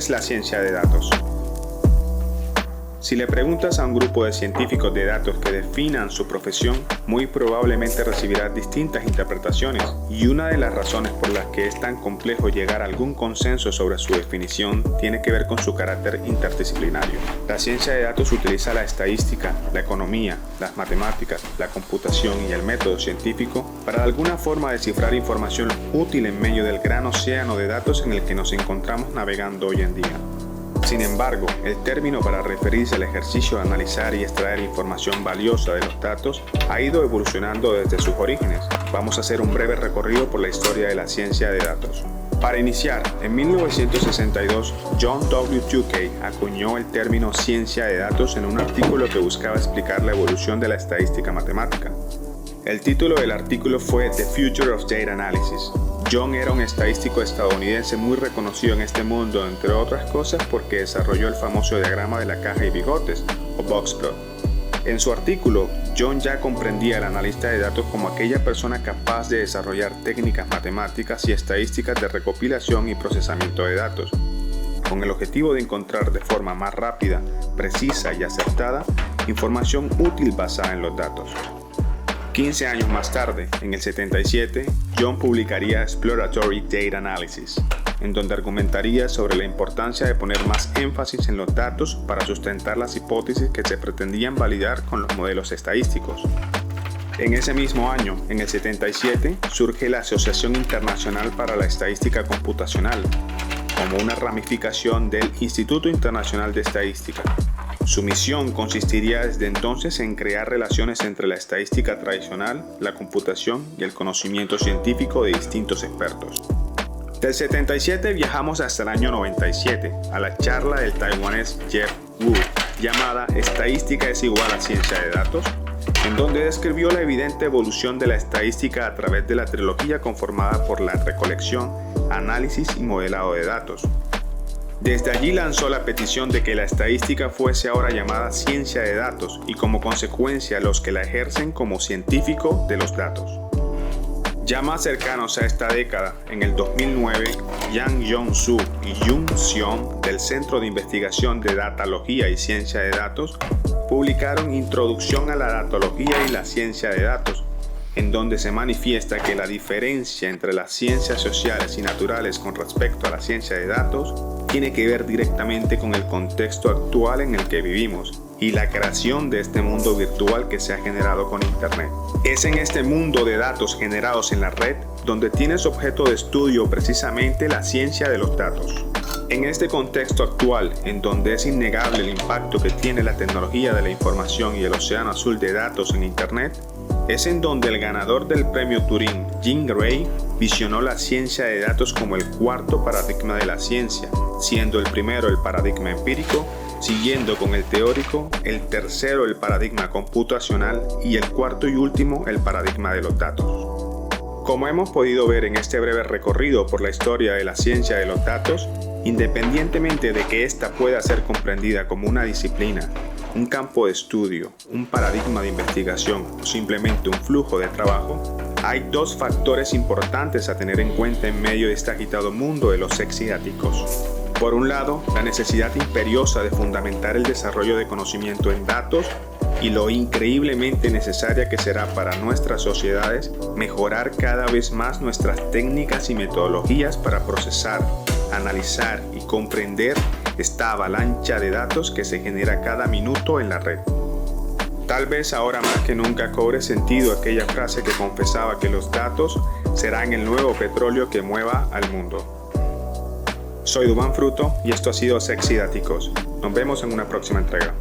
es la ciencia de datos? Si le preguntas a un grupo de científicos de datos que definan su profesión, muy probablemente recibirás distintas interpretaciones, y una de las razones por las que es tan complejo llegar a algún consenso sobre su definición tiene que ver con su carácter interdisciplinario. La ciencia de datos utiliza la estadística, la economía, las matemáticas, la computación y el método científico para de alguna forma descifrar información útil en medio del gran océano de datos en el que nos encontramos navegando hoy en día. Sin embargo, el término para referirse al ejercicio de analizar y extraer información valiosa de los datos ha ido evolucionando desde sus orígenes. Vamos a hacer un breve recorrido por la historia de la ciencia de datos. Para iniciar, en 1962, John W. Tukey acuñó el término ciencia de datos en un artículo que buscaba explicar la evolución de la estadística matemática. El título del artículo fue The Future of Data Analysis. John era un estadístico estadounidense muy reconocido en este mundo, entre otras cosas porque desarrolló el famoso diagrama de la caja y bigotes, o boxplot. En su artículo, John ya comprendía al analista de datos como aquella persona capaz de desarrollar técnicas matemáticas y estadísticas de recopilación y procesamiento de datos, con el objetivo de encontrar de forma más rápida, precisa y acertada información útil basada en los datos. 15 años más tarde, en el 77, John publicaría Exploratory Data Analysis, en donde argumentaría sobre la importancia de poner más énfasis en los datos para sustentar las hipótesis que se pretendían validar con los modelos estadísticos. En ese mismo año, en el 77, surge la Asociación Internacional para la Estadística Computacional, como una ramificación del Instituto Internacional de Estadística. Su misión consistiría desde entonces en crear relaciones entre la estadística tradicional, la computación y el conocimiento científico de distintos expertos. Del 77 viajamos hasta el año 97, a la charla del taiwanés Jeff Wu, llamada Estadística es igual a ciencia de datos, en donde describió la evidente evolución de la estadística a través de la trilogía conformada por la recolección, análisis y modelado de datos. Desde allí lanzó la petición de que la estadística fuese ahora llamada ciencia de datos y como consecuencia los que la ejercen como científico de los datos. Ya más cercanos a esta década, en el 2009, Yang Yong-Su y Jung Seon del Centro de Investigación de Datalogía y Ciencia de Datos publicaron Introducción a la Datalogía y la Ciencia de Datos, en donde se manifiesta que la diferencia entre las ciencias sociales y naturales con respecto a la ciencia de datos tiene que ver directamente con el contexto actual en el que vivimos y la creación de este mundo virtual que se ha generado con Internet. Es en este mundo de datos generados en la red donde tienes objeto de estudio precisamente la ciencia de los datos. En este contexto actual, en donde es innegable el impacto que tiene la tecnología de la información y el océano azul de datos en Internet, es en donde el ganador del premio Turing, Jean Grey, visionó la ciencia de datos como el cuarto paradigma de la ciencia, siendo el primero el paradigma empírico, siguiendo con el teórico, el tercero el paradigma computacional y el cuarto y último el paradigma de los datos. Como hemos podido ver en este breve recorrido por la historia de la ciencia de los datos, independientemente de que ésta pueda ser comprendida como una disciplina, un campo de estudio, un paradigma de investigación o simplemente un flujo de trabajo, hay dos factores importantes a tener en cuenta en medio de este agitado mundo de los exedáticos. Por un lado, la necesidad imperiosa de fundamentar el desarrollo de conocimiento en datos y lo increíblemente necesaria que será para nuestras sociedades mejorar cada vez más nuestras técnicas y metodologías para procesar, analizar y comprender esta avalancha de datos que se genera cada minuto en la red. Tal vez ahora más que nunca cobre sentido aquella frase que confesaba que los datos serán el nuevo petróleo que mueva al mundo. Soy Duván Fruto y esto ha sido Sexy Dáticos. Nos vemos en una próxima entrega.